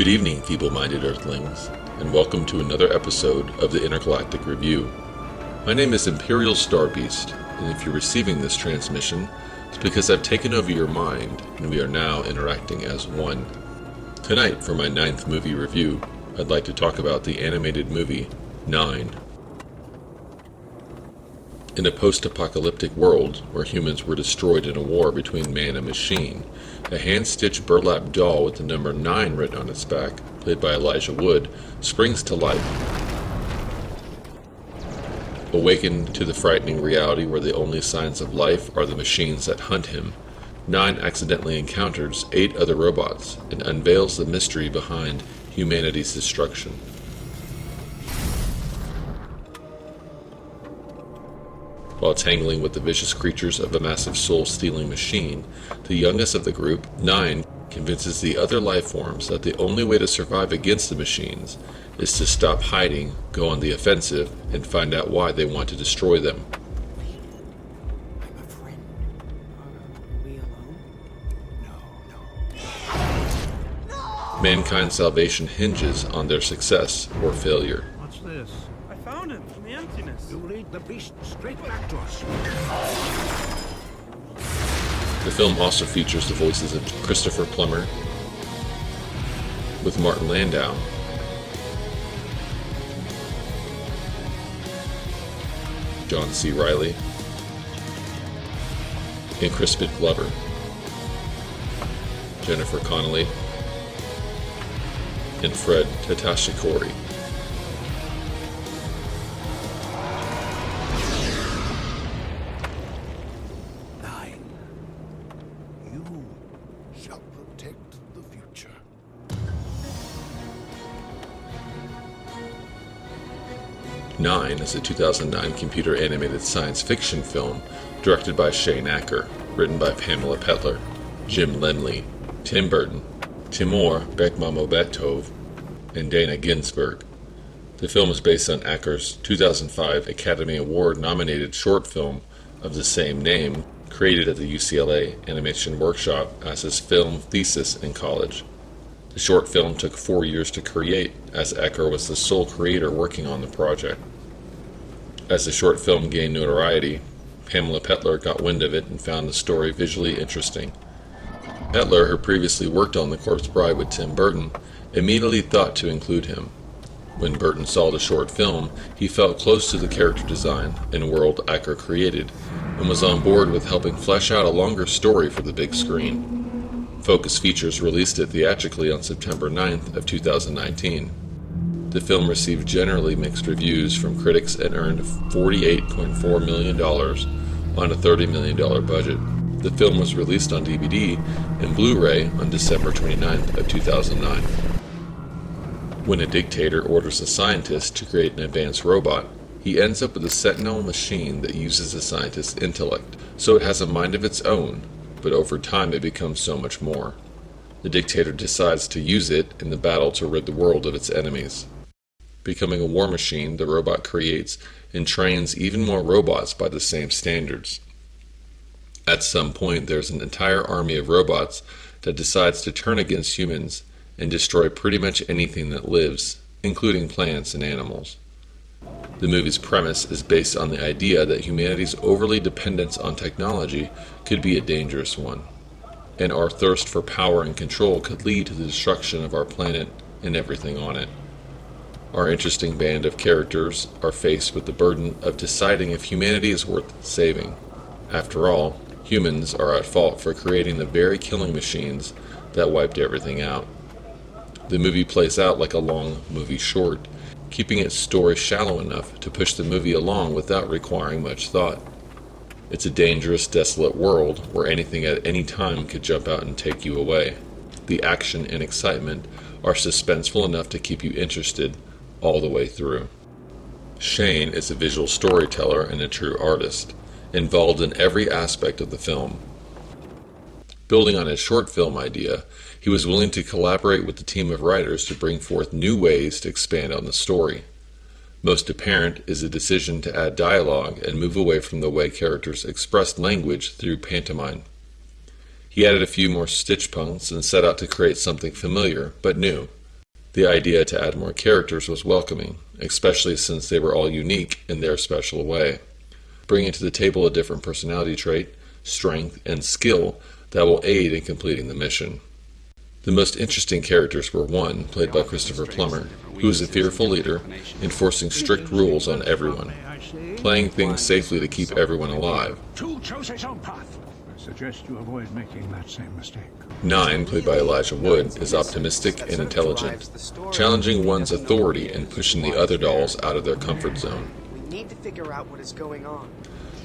Good evening, feeble-minded Earthlings, and welcome to another episode of the Intergalactic Review. My name is Imperial Starbeast, and if you're receiving this transmission, it's because I've taken over your mind, and we are now interacting as one. Tonight, for my 9th movie review, I'd like to talk about the animated movie 9. In a post-apocalyptic world where humans were destroyed in a war between man and machine, a hand-stitched burlap doll with the number 9 written on its back, played by Elijah Wood, springs to life. Awakened to the frightening reality where the only signs of life are the machines that hunt him, 9 accidentally encounters 8 other robots and unveils the mystery behind humanity's destruction. While tangling with the vicious creatures of a massive soul-stealing machine, the youngest of the group, 9, convinces the other lifeforms that the only way to survive against the machines is to stop hiding, go on the offensive, and find out why they want to destroy them. I'm a friend. Are we alone? No. Mankind's salvation hinges on their success or failure. What's this? I found him from the emptiness. You lead the beast straight back to us. The film also features the voices of Christopher Plummer, with Martin Landau, John C. Reilly, and Crispin Glover, Jennifer Connelly, and Fred Tatashikori. Protect the future. Nine is a 2009 computer-animated science fiction film directed by Shane Acker, written by Pamela Petler, Jim Lemley, Tim Burton, Timur Bekmambetov, and Dana Ginsburg. The film is based on Acker's 2005 Academy Award-nominated short film of the same name, created at the UCLA Animation Workshop as his film thesis in college. The short film took 4 years to create, as Acker was the sole creator working on the project. As the short film gained notoriety, Pamela Petler got wind of it and found the story visually interesting. Petler, who previously worked on The Corpse Bride with Tim Burton, immediately thought to include him. When Burton saw the short film, he felt close to the character design and world Acker created, and was on board with helping flesh out a longer story for the big screen. Focus Features released it theatrically on September 9th of 2019. The film received generally mixed reviews from critics and earned $48.4 million on a $30 million budget. The film was released on DVD and Blu-ray on December 29th of 2009. When a dictator orders a scientist to create an advanced robot, he ends up with a sentinel machine that uses the scientist's intellect, so it has a mind of its own, but over time it becomes so much more. The dictator decides to use it in the battle to rid the world of its enemies. Becoming a war machine, the robot creates and trains even more robots by the same standards. At some point, there's an entire army of robots that decides to turn against humans and destroy pretty much anything that lives, including plants and animals. The movie's premise is based on the idea that humanity's overly dependence on technology could be a dangerous one, and our thirst for power and control could lead to the destruction of our planet and everything on it. Our interesting band of characters are faced with the burden of deciding if humanity is worth saving. After all, humans are at fault for creating the very killing machines that wiped everything out. The movie plays out like a long movie short, keeping its story shallow enough to push the movie along without requiring much thought. It's a dangerous, desolate world where anything at any time could jump out and take you away. The action and excitement are suspenseful enough to keep you interested all the way through. Shane is a visual storyteller and a true artist, involved in every aspect of the film. Building on his short film idea, he was willing to collaborate with the team of writers to bring forth new ways to expand on the story. Most apparent is the decision to add dialogue and move away from the way characters expressed language through pantomime. He added a few more stitch puns and set out to create something familiar but new, The idea to add more characters was welcoming, especially since they were all unique in their special way, bringing to the table a different personality trait, strength, and skill that will aid in completing the mission. The most interesting characters were one, played by Christopher Plummer, who is a fearful leader, enforcing strict rules on everyone, playing things safely to keep everyone alive. Two chose his own path. I suggest you avoid making that same mistake. 9, played by Elijah Wood, is optimistic and intelligent, challenging one's authority and pushing the other dolls out of their comfort zone, We need to figure out what is going on.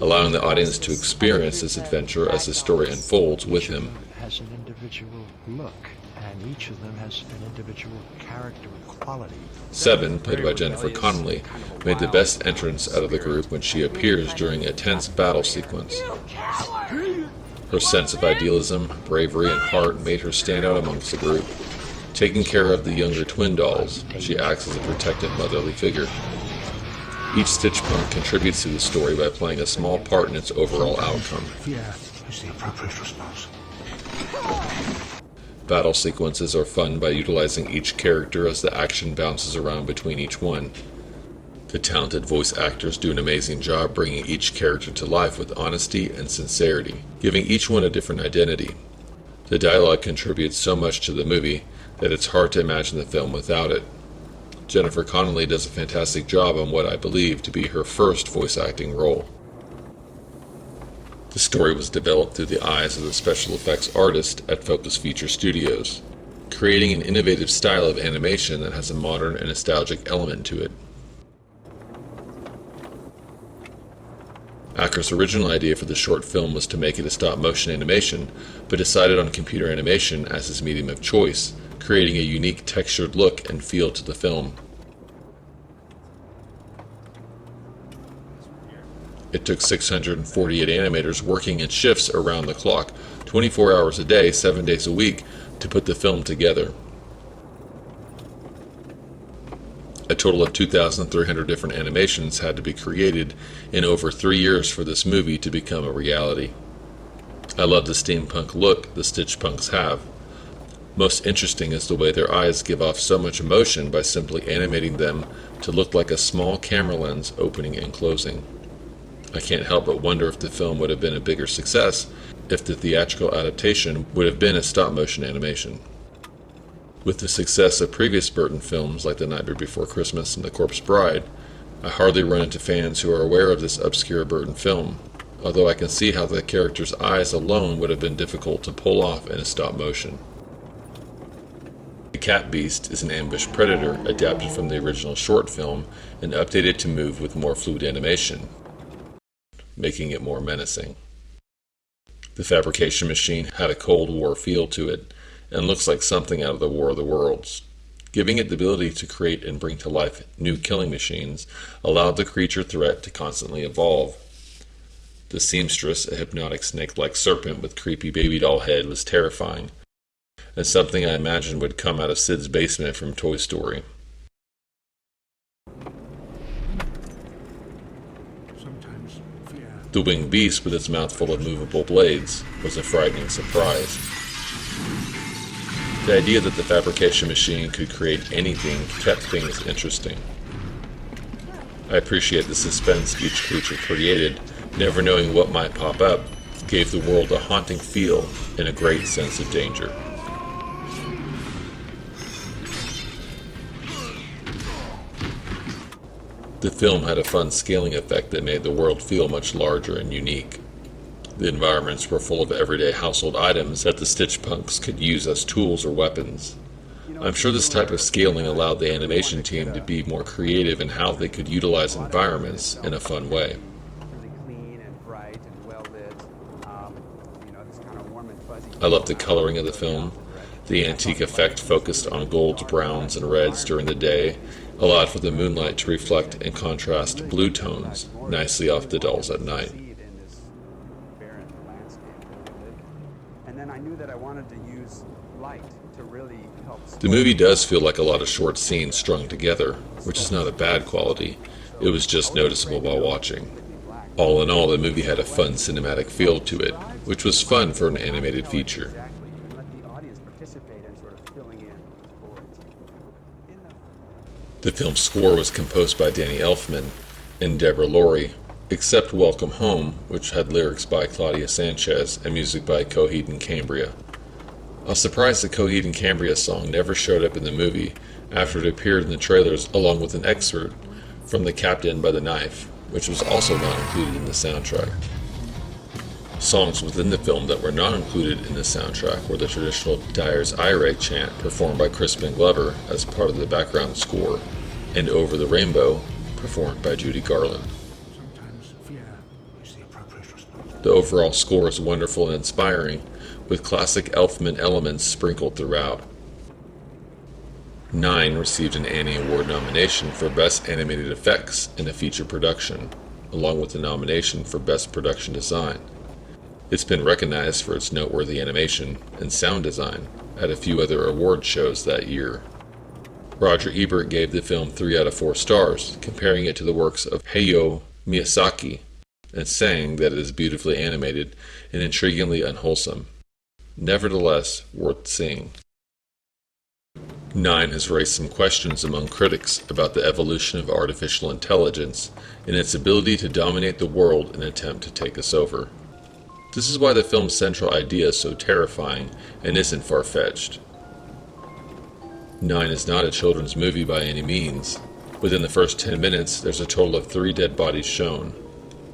allowing the audience to experience this adventure as the story unfolds with him. Has an individual look, and each of them has an individual character and quality. 7, played by Jennifer Connelly, made the best entrance out of the group when she appears during a tense battle sequence. Her sense of idealism, bravery, and heart made her stand out amongst the group. Taking care of the younger twin dolls, she acts as a protective motherly figure. Each Stitch Punk contributes to the story by playing a small part in its overall outcome. Fear is the appropriate response. Battle sequences are fun by utilizing each character as the action bounces around between each one. The talented voice actors do an amazing job bringing each character to life with honesty and sincerity, giving each one a different identity. The dialogue contributes so much to the movie that it's hard to imagine the film without it. Jennifer Connelly does a fantastic job on what I believe to be her first voice acting role. The story was developed through the eyes of the special effects artist at Focus Feature Studios, creating an innovative style of animation that has a modern and nostalgic element to it. Acker's original idea for the short film was to make it a stop-motion animation, but decided on computer animation as his medium of choice, creating a unique textured look and feel to the film. It took 648 animators working in shifts around the clock, 24 hours a day, 7 days a week, to put the film together. A total of 2,300 different animations had to be created in over 3 years for this movie to become a reality. I love the steampunk look the Stitch Punks have. Most interesting is the way their eyes give off so much emotion by simply animating them to look like a small camera lens opening and closing. I can't help but wonder if the film would have been a bigger success if the theatrical adaptation would have been a stop-motion animation. With the success of previous Burton films like The Nightmare Before Christmas and The Corpse Bride, I hardly run into fans who are aware of this obscure Burton film, although I can see how the character's eyes alone would have been difficult to pull off in a stop-motion. The Cat Beast is an ambush predator adapted from the original short film and updated to move with more fluid animation, making it more menacing. The fabrication machine had a Cold War feel to it, and looks like something out of the War of the Worlds. Giving it the ability to create and bring to life new killing machines allowed the creature threat to constantly evolve. The seamstress, a hypnotic snake-like serpent with creepy baby doll head, was terrifying, and something I imagined would come out of Sid's basement from Toy Story. Sometimes fear. The winged beast, with its mouth full of movable blades, was a frightening surprise. The idea that the fabrication machine could create anything kept things interesting. I appreciate the suspense each creature created, never knowing what might pop up, gave the world a haunting feel and a great sense of danger. The film had a fun scaling effect that made the world feel much larger and unique. The environments were full of everyday household items that the Stitch Punks could use as tools or weapons. I'm sure this type of scaling allowed the animation team to be more creative in how they could utilize environments in a fun way. Really clean and bright and well lit. This kind of warm and fuzzy. I love the coloring of the film. The antique effect focused on golds, browns, and reds during the day, allowed for the moonlight to reflect and contrast blue tones nicely off the dolls at night. And then I knew that I wanted to use light to really help. The movie does feel like a lot of short scenes strung together, which is not a bad quality. It was just noticeable while watching. All in all, the movie had a fun cinematic feel to it, which was fun for an animated feature. Exactly, and let the audience participate in sort of filling in voids. The film's score was composed by Danny Elfman and Deborah Laurie, except Welcome Home, which had lyrics by Claudia Sanchez and music by Coheed and Cambria. I was surprised the Coheed and Cambria song never showed up in the movie after it appeared in the trailers along with an excerpt from The Captain by the Knife, which was also not included in the soundtrack. Songs within the film that were not included in the soundtrack were the traditional Dyer's Irae chant performed by Crispin Glover as part of the background score, and Over the Rainbow, performed by Judy Garland. Sometimes fear is the appropriate response. The overall score is wonderful and inspiring, with classic Elfman elements sprinkled throughout. 9 received an Annie Award nomination for Best Animated Effects in a Feature Production, along with a nomination for Best Production Design. It's been recognized for its noteworthy animation and sound design at a few other award shows that year. Roger Ebert gave the film 3 out of 4 stars, comparing it to the works of Hayao Miyazaki, and saying that it is beautifully animated and intriguingly unwholesome. Nevertheless, worth seeing. 9 has raised some questions among critics about the evolution of artificial intelligence and its ability to dominate the world in an attempt to take us over. This is why the film's central idea is so terrifying and isn't far-fetched. 9 is not a children's movie by any means. Within the first 10 minutes, there's a total of 3 dead bodies shown.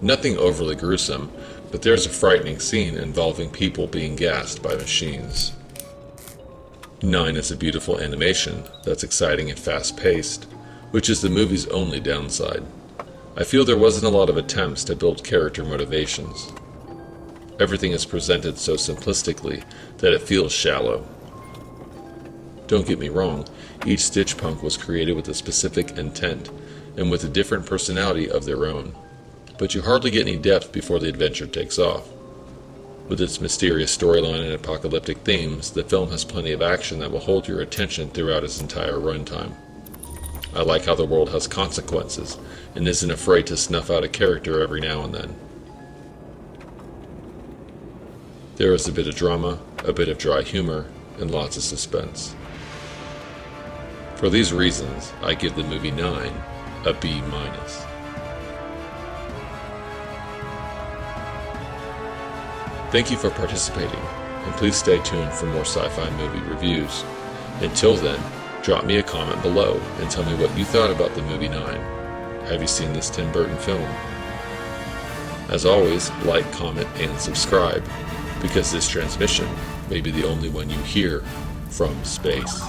Nothing overly gruesome, but there's a frightening scene involving people being gassed by machines. 9 is a beautiful animation that's exciting and fast-paced, which is the movie's only downside. I feel there wasn't a lot of attempts to build character motivations. Everything is presented so simplistically that it feels shallow. Don't get me wrong, each Stitch Punk was created with a specific intent and with a different personality of their own, but you hardly get any depth before the adventure takes off. With its mysterious storyline and apocalyptic themes, the film has plenty of action that will hold your attention throughout its entire runtime. I like how the world has consequences and isn't afraid to snuff out a character every now and then. There is a bit of drama, a bit of dry humor, and lots of suspense. For these reasons, I give the movie 9 a B-. Thank you for participating, and please stay tuned for more sci-fi movie reviews. Until then, drop me a comment below and tell me what you thought about the movie 9. Have you seen this Tim Burton film? As always, like, comment, and subscribe, because this transmission may be the only one you hear from space.